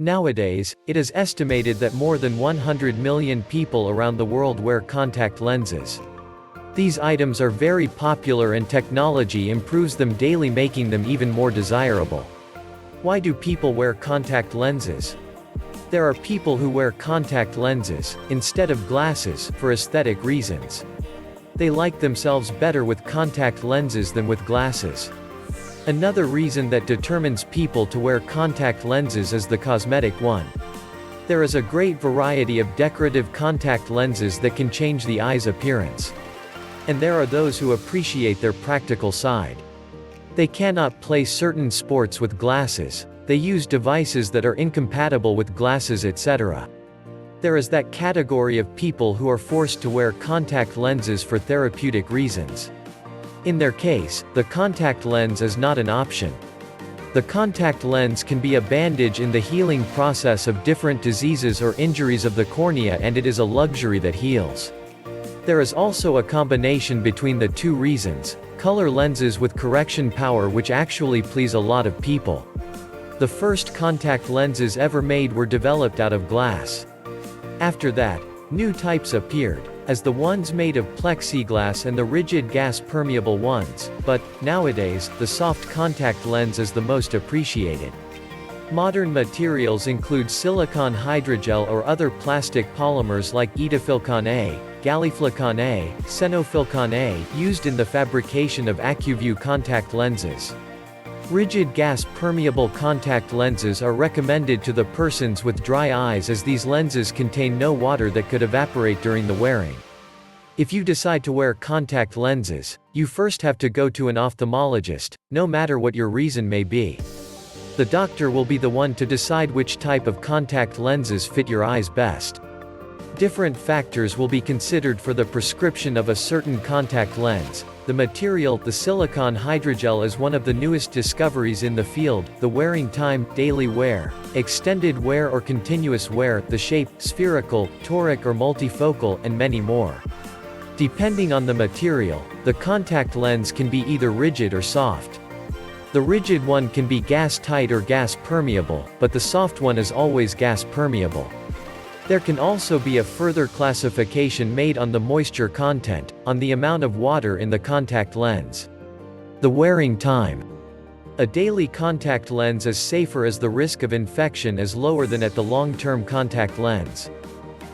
Nowadays, it is estimated that more than 100 million people around the world wear contact lenses. These items are very popular and technology improves them daily, making them even more desirable. Why do people wear contact lenses? There are people who wear contact lenses, instead of glasses, for aesthetic reasons. They like themselves better with contact lenses than with glasses. Another reason that determines people to wear contact lenses is the cosmetic one. There is a great variety of decorative contact lenses that can change the eye's appearance. And there are those who appreciate their practical side. They cannot play certain sports with glasses, they use devices that are incompatible with glasses, etc. There is that category of people who are forced to wear contact lenses for therapeutic reasons. In their case, the contact lens is not an option. The contact lens can be a bandage in the healing process of different diseases or injuries of the cornea, and it is a luxury that heals. There is also a combination between the two reasons: color lenses with correction power, which actually please a lot of people. The first contact lenses ever made were developed out of glass. After that, new types appeared, as the ones made of plexiglass and the rigid gas-permeable ones, but, nowadays, the soft contact lens is the most appreciated. Modern materials include silicon hydrogel or other plastic polymers like etofilcon A, galiflicon A, xenofilcon A, used in the fabrication of AccuView contact lenses. Rigid gas-permeable contact lenses are recommended to the persons with dry eyes, as these lenses contain no water that could evaporate during the wearing. If you decide to wear contact lenses, you first have to go to an ophthalmologist, no matter what your reason may be. The doctor will be the one to decide which type of contact lenses fit your eyes best. Different factors will be considered for the prescription of a certain contact lens. The material, the silicon hydrogel, is one of the newest discoveries in the field, the wearing time, daily wear, extended wear or continuous wear, the shape, spherical, toric or multifocal, and many more. Depending on the material, the contact lens can be either rigid or soft. The rigid one can be gas-tight or gas-permeable, but the soft one is always gas-permeable. There can also be a further classification made on the moisture content, on the amount of water in the contact lens. The wearing time. A daily contact lens is safer as the risk of infection is lower than at the long-term contact lens.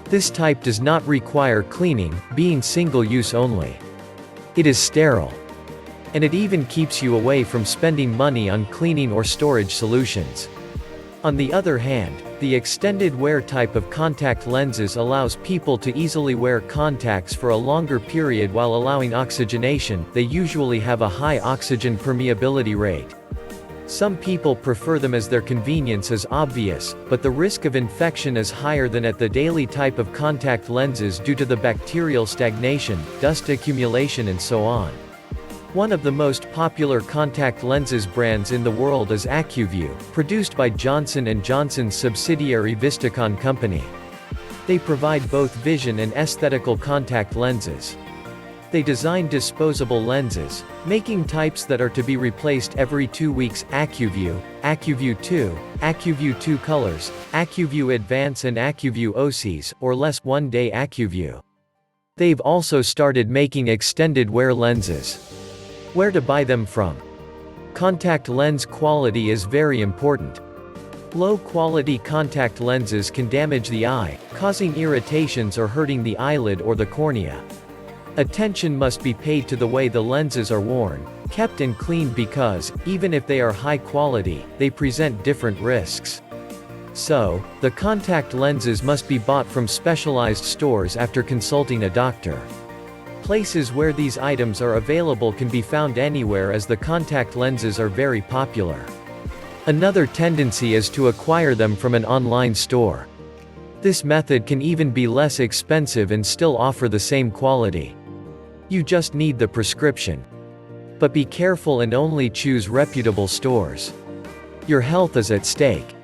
This type does not require cleaning, being single-use only. It is sterile. And it even keeps you away from spending money on cleaning or storage solutions. On the other hand, the extended wear type of contact lenses allows people to easily wear contacts for a longer period while allowing oxygenation. They usually have a high oxygen permeability rate. Some people prefer them as their convenience is obvious, but the risk of infection is higher than at the daily type of contact lenses due to the bacterial stagnation, dust accumulation, and so on. One of the most popular contact lenses brands in the world is AccuView, produced by Johnson & Johnson's subsidiary Vistakon Company. They provide both vision and aesthetical contact lenses. They design disposable lenses, making types that are to be replaced every 2 weeks: AccuView, AccuView 2, AccuView 2 Colors, AccuView Advance and AccuView OCs, or less one-day AccuView. They've also started making extended wear lenses. Where to buy them from? Contact lens quality is very important. Low-quality contact lenses can damage the eye, causing irritations or hurting the eyelid or the cornea. Attention must be paid to the way the lenses are worn, kept and cleaned, because, even if they are high quality, they present different risks. So, the contact lenses must be bought from specialized stores after consulting a doctor. Places where these items are available can be found anywhere, as the contact lenses are very popular. Another tendency is to acquire them from an online store. This method can even be less expensive and still offer the same quality. You just need the prescription. But be careful and only choose reputable stores. Your health is at stake.